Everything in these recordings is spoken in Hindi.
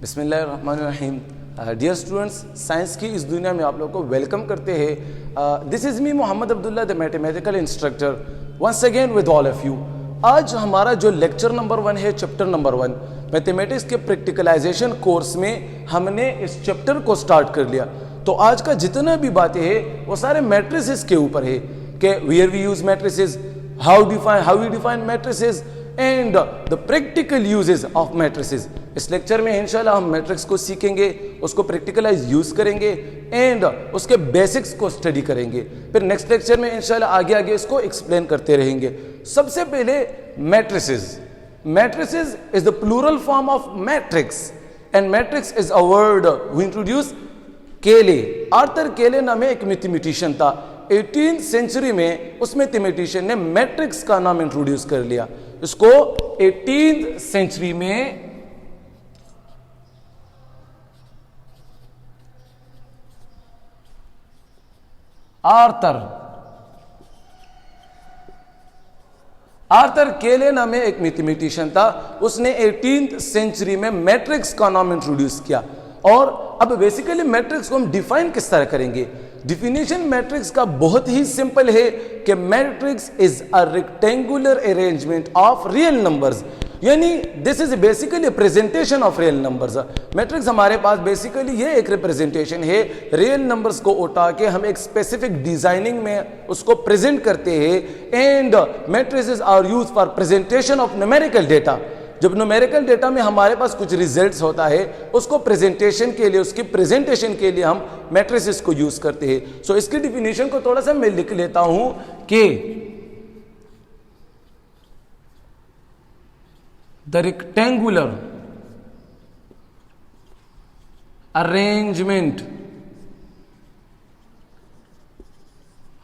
बिस्मिल्लाहिर्रहमानिर्रहीम। डियर स्टूडेंट्स, साइंस की इस दुनिया में आप लोग को वेलकम करते हैं। This is me Mohammad Abdullah, the mathematical instructor, once again with all of you. आज हमारा जो लेक्चर नंबर 1 है, चैप्टर नंबर 1 मैथमेटिक्स के प्रैक्टिकलाइजेशन कोर्स में हमने इस चैप्टर को स्टार्ट कर लिया। तो आज का जितना भी बातें हैं वो सारे मैट्रिसेस के ऊपर है कि where we use matrices, how we define matrices and the practical uses of matrices. इस लेक्चर में इंशाल्लाह हम मैट्रिक्स को सीखेंगे, उसको प्रैक्टिकलाइज यूज करेंगे एंड उसके बेसिक्स को स्टडी करेंगे। फिर नेक्स्ट लेक्चर में इंशाल्लाह आगे आगे इसको एक्सप्लेन करते रहेंगे। सबसे पहले matrices. Matrices is the plural form of matrix and matrix is a word we introduce Cayley. Arthur Cayley नामे एक मैथमेटिशियन था 18th सेंचुरी में। उस मैथमेटिशियन ने मैट्रिक्स का नाम इंट्रोड्यूस कर लिया। इसको 18th सेंचुरी में आर्थर केले नामे एक मैथमेटिशियन था। उसने 18th सेंचुरी में मैट्रिक्स का नाम इंट्रोड्यूस किया। और अब बेसिकली मैट्रिक्स को हम डिफाइन किस तरह करेंगे? डिफिनेशन मैट्रिक्स का बहुत ही सिंपल है कि matrix is a rectangular arrangement of real numbers, यानी this is basically presentation of real numbers. Matrix हमारे पास बेसिकली ये एक रिप्रेजेंटेशन है, रियल नंबर्स को उठा के हम एक स्पेसिफिक डिजाइनिंग में उसको प्रेजेंट करते हैं। And matrices are used for presentation of numerical data. जब न्यूमेरिकल डेटा में हमारे पास कुछ रिजल्ट्स होता है, उसको प्रेजेंटेशन के लिए, उसकी प्रेजेंटेशन के लिए हम मैट्रिसेस को यूज करते हैं। सो इसकी डिफिनेशन को थोड़ा सा मैं लिख लेता हूं कि the rectangular arrangement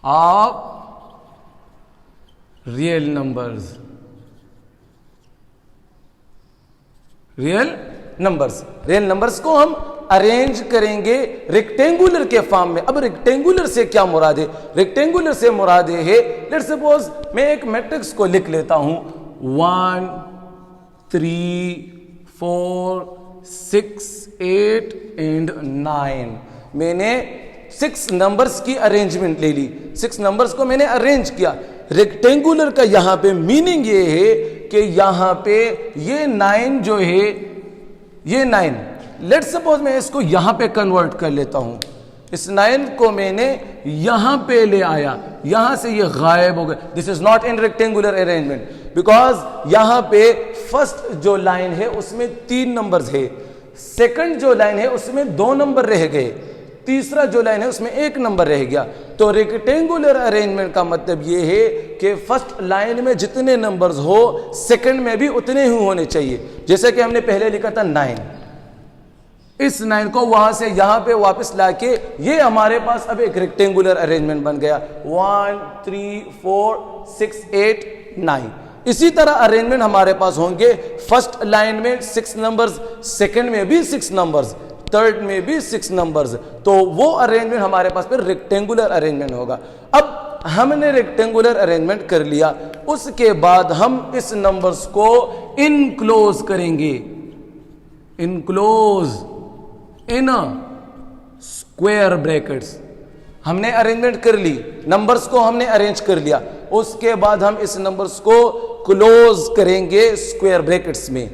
of real numbers. Real numbers को हम अरेंज करेंगे रेक्टेंगुलर के फॉर्म में। अब रेक्टेंगुलर से क्या मुराद है? रेक्टेंगुलर से मुराद है, लेट्स सपोज मैं एक मैट्रिक्स को लिख लेता हूं 1 3 4 6 8 एंड 9। मैंने 6 नंबर्स की अरेंजमेंट ले ली, 6 नंबर्स को मैंने अरेंज किया। रेक्टेंगुलर का यहां पे मीनिंग ये है कि यहां पे ये 9 जो है, ये 9, लेट्स सपोज मैं इसको यहां पे कन्वर्ट कर लेता हूं। इस 9 को मैंने यहां पे ले आया, यहां से ये गायब हो गया। This is not in rectangular arrangement because यहां पे फर्स्ट जो लाइन है उसमें 3 नंबर्स है, सेकंड जो लाइन है उसमें 2 नंबर रह गए, तीसरा जो लाइन है उसमें 1 नंबर रह गया। तो रेक्टेंगुलर अरेंजमेंट का मतलब यह है कि फर्स्ट लाइन में जितने नंबर्स हो, सेकंड में भी उतने ही होने चाहिए। जैसे कि हमने पहले लिखा था 9, इस 9 को वहां से यहां पे वापस लाके ये हमारे पास अब एक रेक्टेंगुलर अरेंजमेंट बन गया 1 3 4 6 8 9। इसी तरह अरेंजमेंट हमारे पास होंगे, फर्स्ट लाइन में 6 नंबर्स, सेकंड में भी 6 नंबर्स, थर्ड में भी 6 नंबर्स। तो वो अरेंजमेंट हमारे पास फिर रेक्टेंगुलर अरेंजमेंट होगा। अब हमने रेक्टेंगुलर अरेंजमेंट कर लिया, उसके बाद हम इस नंबर्स को इनक्लोज करेंगे, इनक्लोज इन स्क्वायर ब्रैकेट्स। हमने अरेंजमेंट कर ली, नंबर्स को हमने अरेंज कर लिया, उसके बाद हम इस नंबर्स को क्लोज करेंगे स्क्वायर ब्रैकेट्स में।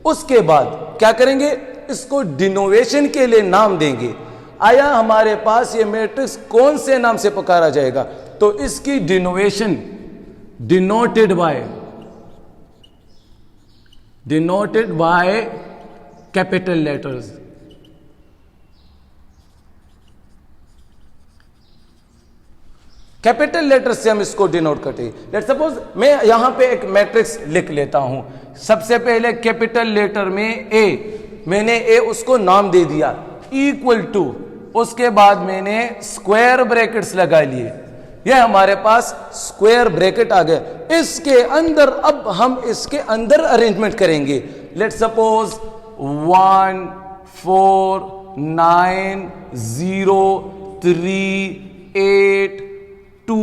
उसके बाद क्या करेंगे? इसको डिनोवेशन के लिए नाम देंगे। आया हमारे पास ये मैट्रिक्स कौन से नाम से पुकारा जाएगा? तो इसकी डिनोवेशन denoted by capital letters. Capital letter से हम इसको डिनोट करते हैं। लेट्स सपोज मैं यहां पे एक मैट्रिक्स लिख लेता हूं। सबसे पहले कैपिटल लेटर में ए, मैंने ए उसको नाम दे दिया, इक्वल टू, उसके बाद मैंने स्क्वायर ब्रैकेट्स लगा लिए, ये हमारे पास स्क्वायर ब्रैकेट आ गए। इसके अंदर अब हम इसके अंदर अरेंजमेंट करेंगे। Let's suppose 1 4 9 0 3 8 2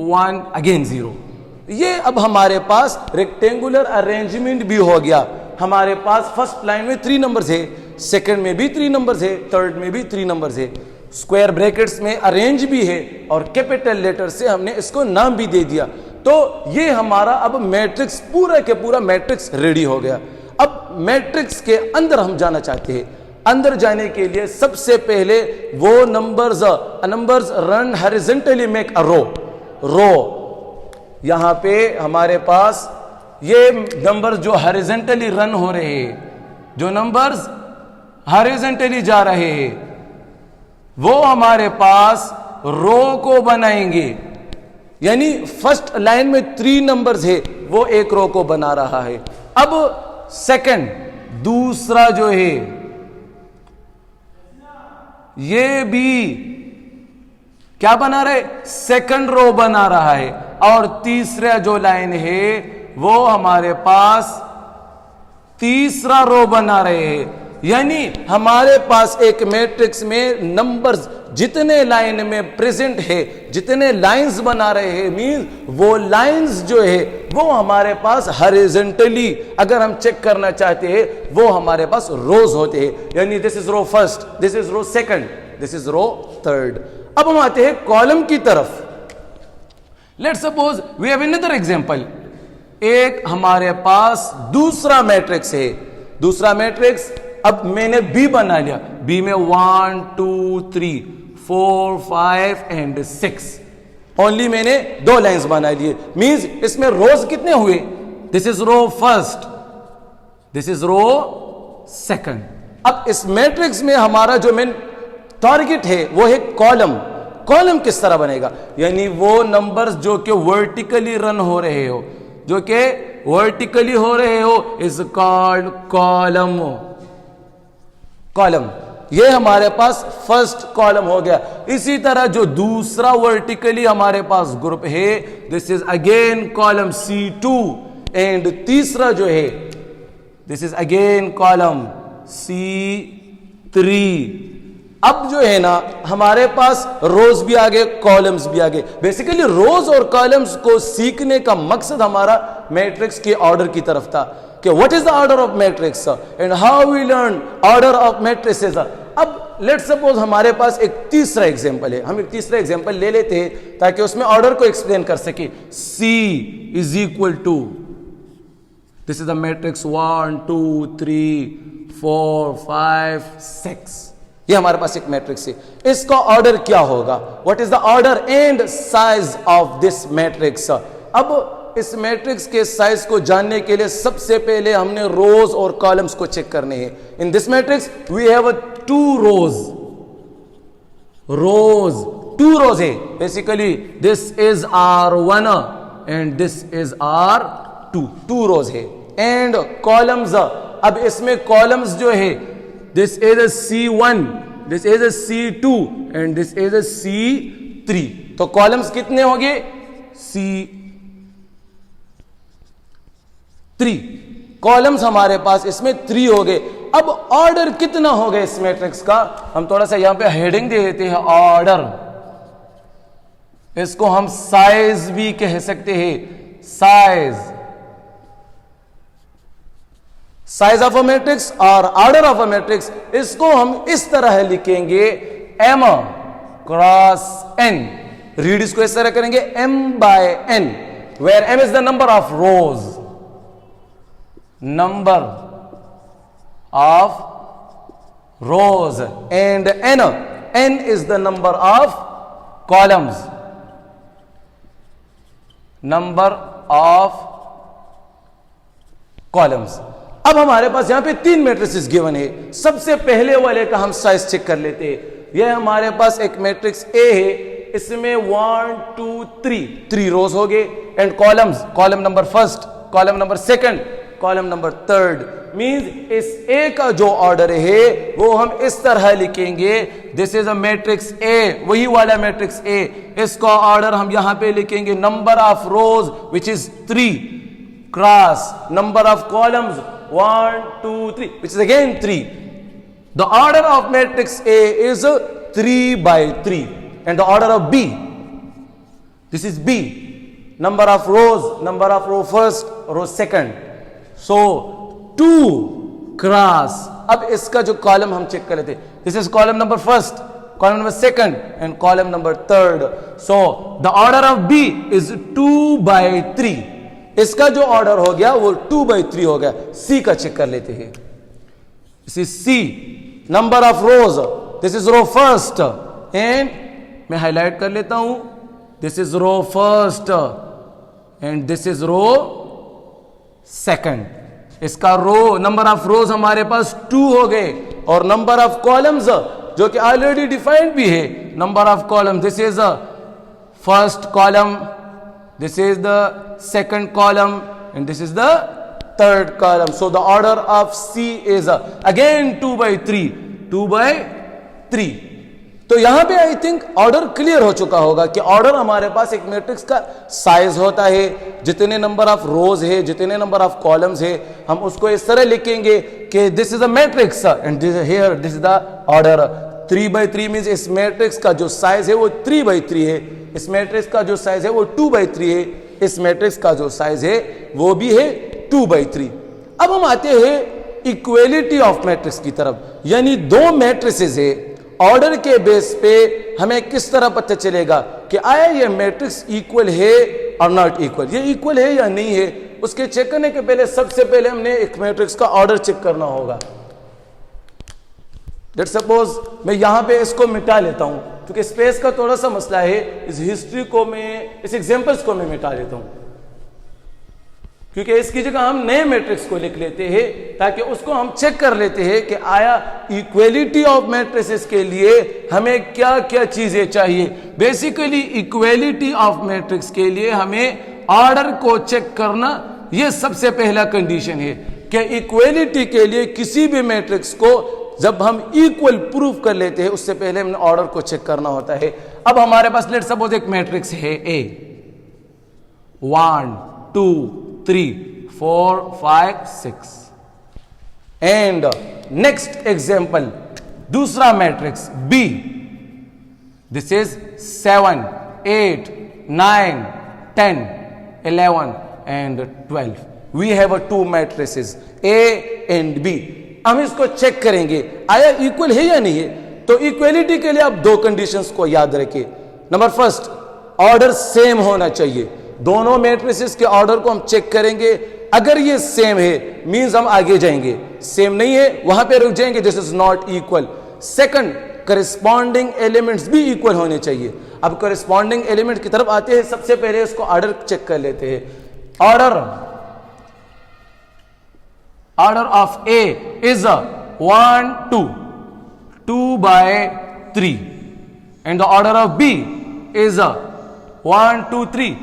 1 again 0। ये अब हमारे पास रेक्टेंगुलर अरेंजमेंट भी हो गया। हमारे पास फर्स्ट लाइन में 3 नंबर्स है, सेकंड में भी 3 नंबर्स है, थर्ड में भी 3 नंबर्स है। स्क्वायर ब्रैकेट्स में अरेंज भी है और कैपिटल लेटर से हमने इसको नाम भी दे दिया। तो ये हमारा अब मैट्रिक्स पूरा के पूरा मैट्रिक्स रेडी हो गया। अब मैट्रिक्स के अंदर हम जाना चाहते हैं। अंदर जाने के लिए सबसे पहले वो numbers run horizontally make a row. यहां पे हमारे पास ये नंबर्स जो हॉरिजॉन्टली रन हो रहे हैं, जो नंबर्स हॉरिजॉन्टली जा रहे हैं, वो हमारे पास रो को बनाएंगे। यानी फर्स्ट लाइन में 3 नंबर्स है, वो एक रो को बना रहा है। अब सेकंड, दूसरा जो है ये भी क्या बना रहे, सेकंड रो बना रहा है। और तीसरा जो लाइन है वो हमारे पास तीसरा रो बना रहे हैं। यानी हमारे पास एक मैट्रिक्स में नंबर्स जितने लाइन में प्रेजेंट है, जितने लाइंस बना रहे हैं, मींस वो लाइंस जो है वो हमारे पास हॉरिजॉन्टली अगर हम चेक करना चाहते हैं वो हमारे पास रोज होते हैं। यानी this is row first, this is row second, this is row third. अब हम आते हैं कॉलम की तरफ। Let's suppose we have another example. एक हमारे पास दूसरा मैट्रिक्स है। दूसरा मैट्रिक्स अब मैंने बी बना लिया। बी में 1 2 3 4 5 एंड 6 ओनली मैंने 2 लाइंस बना लिए। मींस इसमें रोज कितने हुए, this is row first, this is row second. अब इस मैट्रिक्स में हमारा जो मेन टारगेट है वो है कॉलम। कॉलम किस तरह बनेगा, यानी वो नंबर्स जो कि वर्टिकली रन हो रहे हो, जो कि वर्टिकली हो रहे हो, इज कॉल्ड कॉलम। कॉलम ये हमारे पास फर्स्ट कॉलम हो गया। इसी तरह जो दूसरा वर्टिकली हमारे पास ग्रुप है, this is again column C2 and तीसरा जो है this is again column C3। अब जो है ना हमारे पास रोज भी आ गए, कॉलम्स भी आ गए। बेसिकली रोज और कॉलम्स को सीखने का मकसद हमारा मैट्रिक्स के ऑर्डर की तरफ था कि what is the order of matrix and how we learn order of matrices. अब लेट्स सपोज हमारे पास एक तीसरा एग्जांपल है। हम एक तीसरा एग्जांपल ले लेते हैं ताकि उसमें ऑर्डर को एक्सप्लेन कर सके। C is equal to, this is the matrix 1 2 3 4 5 6। ये हमारे पास एक मैट्रिक्स है। इसका ऑर्डर क्या होगा, what is the order and size of this matrix. अब इस मैट्रिक्स के साइज को जानने के लिए सबसे पहले हमने रोज और कॉलम्स को चेक करने हैं। In this matrix we have 2 rows, 2 रोज है। Basically this is R1 and this is R2, 2 रोज है। एंड कॉलम्स, अब इसमें कॉलम्स जो है this is a C1, this is a C2 and this is a C3। तो कॉलम्स कितने हो गए, C3 कॉलम्स हमारे पास इसमें 3 हो गए। अब ऑर्डर कितना हो गया इस मैट्रिक्स का, हम थोड़ा सा यहां पे हेडिंग दे देते हैं ऑर्डर। इसको हम साइज भी कह सकते हैं, साइज ऑफ अ मैट्रिक्स और ऑर्डर ऑफ अ मैट्रिक्स। इसको हम इस तरह लिखेंगे M क्रॉस N। रीड इसको इस तरह करेंगे M/N, where M is the number of rows, number of rows, and N is the number of columns, number of columns. अब हमारे पास यहां पे 3 मैट्रिसेस गिवन है। सबसे पहले वाले का हम साइज चेक कर लेते हैं। यह हमारे पास एक मैट्रिक्स A है, इसमें 1 2 3 रोज हो गए and columns, column number first, column number second, column number third. Means इस A का जो ऑर्डर है वो हम इस तरह लिखेंगे, this is a matrix A, वही वाला मैट्रिक्स A। इसका ऑर्डर हम यहां पे लिखेंगे number of rose which is 3 cross number of columns 1 2 3 which is again 3. The order of matrix A is 3/3 and the order of B, this is B, number of rows, row first, row second. So 2 cross अब इसका जो कॉलम हम चेक कर लेते हैं, this is column number first, column number second and column number third. So the order of B is 2/3. इसका जो ऑर्डर हो गया वो 2/3 हो गया. सी का चेक कर लेते हैं. This is C, number of rows, this is row first and मैं हाईलाइट कर लेता हूं, this is row first and this is row second. इसका रो नंबर ऑफ रोज हमारे पास 2 हो गए और नंबर ऑफ कॉलम्स जो कि ऑलरेडी डिफाइंड भी है. Number of column, this is first column, this is the second column and this is the third column. So the order of C is again 2/3, 2/3. तो यहां पे आई थिंक ऑर्डर क्लियर हो चुका होगा कि ऑर्डर हमारे पास एक मैट्रिक्स का साइज होता है, जितने नंबर ऑफ रोज है, जितने नंबर ऑफ कॉलम्स है, हम उसको इस तरह लिखेंगे कि this is a matrix and here this is the order. 3/3 means इस मैट्रिक्स का जो साइज है वो 3/3 है, इस मैट्रिक्स का जो साइज है वो 2/3 है, इस मैट्रिक्स का जो साइज है वो भी है 2/3. अब हम आते हैं इक्वेलिटी ऑफ मैट्रिक्स की तरफ, यानी दो मैट्रिसेस है, ऑर्डर के बेस पे हमें किस तरह पता चलेगा कि आया ये मैट्रिक्स इक्वल है और नॉट इक्वल, ये इक्वल है या नहीं है. उसके चेक करने के पहले सबसे पहले हमने एक मैट्रिक्स का ऑर्डर चेक करना होगा. लेट्स सपोज मैं यहां पे इसको मिटा लेता हूं, क्योंकि स्पेस का थोड़ा सा मसला है, इस हिस्ट्री को मैं, इस एग्जांपल्स को मैं मिटा लेता हूं, क्योंकि इसकी जगह हम नए मैट्रिक्स को लिख लेते हैं ताकि उसको हम चेक कर लेते हैं कि आया इक्वेलिटी ऑफ मैट्रिसेस के लिए हमें क्या क्या चीजें चाहिए. बेसिकली इक्वेलिटी ऑफ मैट्रिक्स के लिए हमें ऑर्डर को चेक करना यह सबसे पहला कंडीशन है कि इक्वेलिटी के लिए किसी भी मैट्रिक्स को जब हम इक्वल प्रूफ कर लेते हैं उससे पहले हमने ऑर्डर को चेक करना होता है. अब हमारे पास लेट्स सपोज एक मैट्रिक्स है ए, 1 2 3 4 5 6 एंड नेक्स्ट एग्जांपल दूसरा matrix B, this is 7 8 9 10 11 and 12. We have 2 matrices A and B. हम इसको चेक करेंगे आया इक्वल है या नहीं है. तो इक्वलिटी के लिए आप 2 कंडीशंस को याद रखिए. नंबर फर्स्ट, ऑर्डर सेम होना चाहिए. दोनों मैट्रिसेस के ऑर्डर को हम चेक करेंगे, अगर ये सेम है मींस हम आगे जाएंगे, सेम नहीं है वहां पे रुक जाएंगे, this is not equal. Second, corresponding elements भी इक्वल होने चाहिए. अब करस्पॉन्डिंग एलिमेंट की तरफ आते हैं, सबसे पहले इसको ऑर्डर चेक कर लेते हैं. Order of A is 1 2 2/3 and the order of B is 1 2 3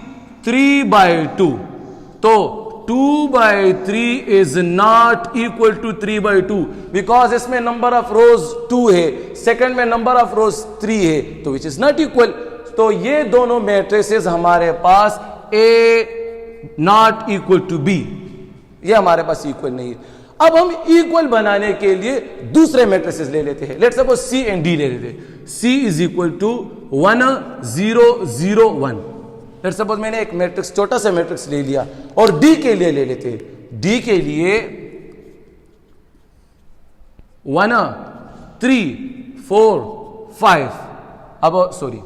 3/2. तो 2/3 is not equal to 3/2 because इसमें नंबर ऑफ रोज 2 है, सेकंड में नंबर ऑफ रोज 3 है, तो विच इज नॉट इक्वल. तो ये दोनों मैट्रिसेस हमारे पास ए नॉट इक्वल टू बी, ये हमारे पास इक्वल नहीं है. अब हम इक्वल बनाने के लिए दूसरे मैट्रिसेस ले लेते हैं. Let's suppose C and D ले लेते हैं. C is equal to 1 0 0 1. Let's suppose मैंने एक मैट्रिक्स, छोटा सा मैट्रिक्स ले लिया और डी के लिए ले लेते हैं. डी के लिए 1 3 4 5, अब सॉरी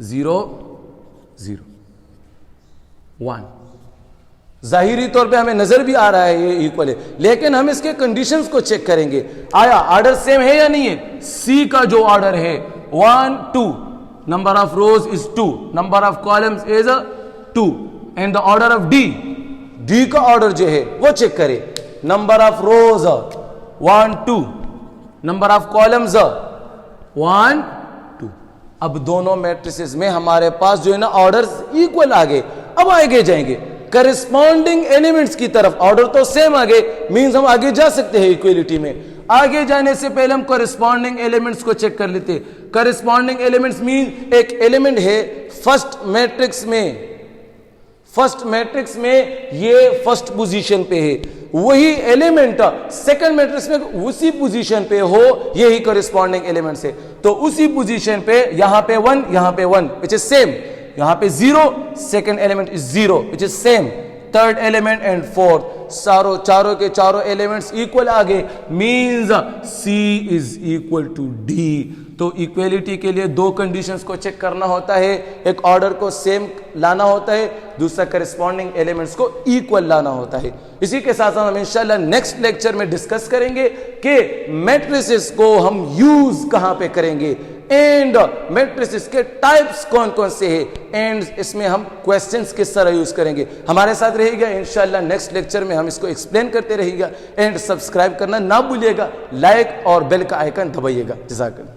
0 0 1. जाहिरी तौर पे हमें नजर भी आ रहा है ये इक्वल है, लेकिन हम इसके कंडीशंस को चेक करेंगे आया ऑर्डर सेम है या नहीं है. सी का जो ऑर्डर है 1 2, number of rows is 2, number of columns is 2 and the order of D का ऑर्डर जो है वो चेक करें. number of rows 1 2, number of columns 1 2. अब दोनों मैट्रिसेस में हमारे पास जो है ना ऑर्डर्स इक्वल आ गए. अब आगे जाएंगे करस्पॉन्डिंग एलिमेंट्स की तरफ. ऑर्डर तो सेम आ गए मींस हम आगे जा सकते हैं इक्वलिटी में. आगे जाने से पहले हम करस्पॉन्डिंग एलिमेंट्स को चेक कर लेते हैं. करस्पॉन्डिंग एलिमेंट्स मीन एक एलिमेंट है फर्स्ट मैट्रिक्स में ये फर्स्ट पोजीशन पे है, वही एलिमेंट सेकंड मैट्रिक्स में उसी पोजीशन पे हो, यही करस्पॉन्डिंग एलिमेंट्स है. तो उसी पोजीशन पे यहां पे 1 यहां पे 1 विच इज सेम, यहां पे 0 second element is 0 which is same, third element and fourth. चारों के चारों एलिमेंट्स इक्वल आ गए, means C is equal to D। तो इक्वलिटी के लिए दो कंडीशंस को चेक करना होता है, एक ऑर्डर को सेम लाना होता है, दूसरा करस्पॉन्डिंग एलिमेंट्स को इक्वल लाना होता है। इसी के साथ साथ हम इंशाल्लाह नेक्स्ट लेक्चर में डिस्कस करेंगे कि मैट्रिसेस को हम यूज कहां पे करेंगे एंड मैट्रिसेस के टाइप्स कौन कौन से हैं एंड इसमें हम क्वेश्चंस किस तरह यूज करेंगे। हमारे साथ रहिएगा इंशाल्लाह, नेक्स्ट लेक्चर में हम इसको एक्सप्लेन करते रहिएगा एंड सब्सक्राइब करना ना भूलिएगा, लाइक और बेल का आइकन दबाइएगा। जज़ाकल्लाह।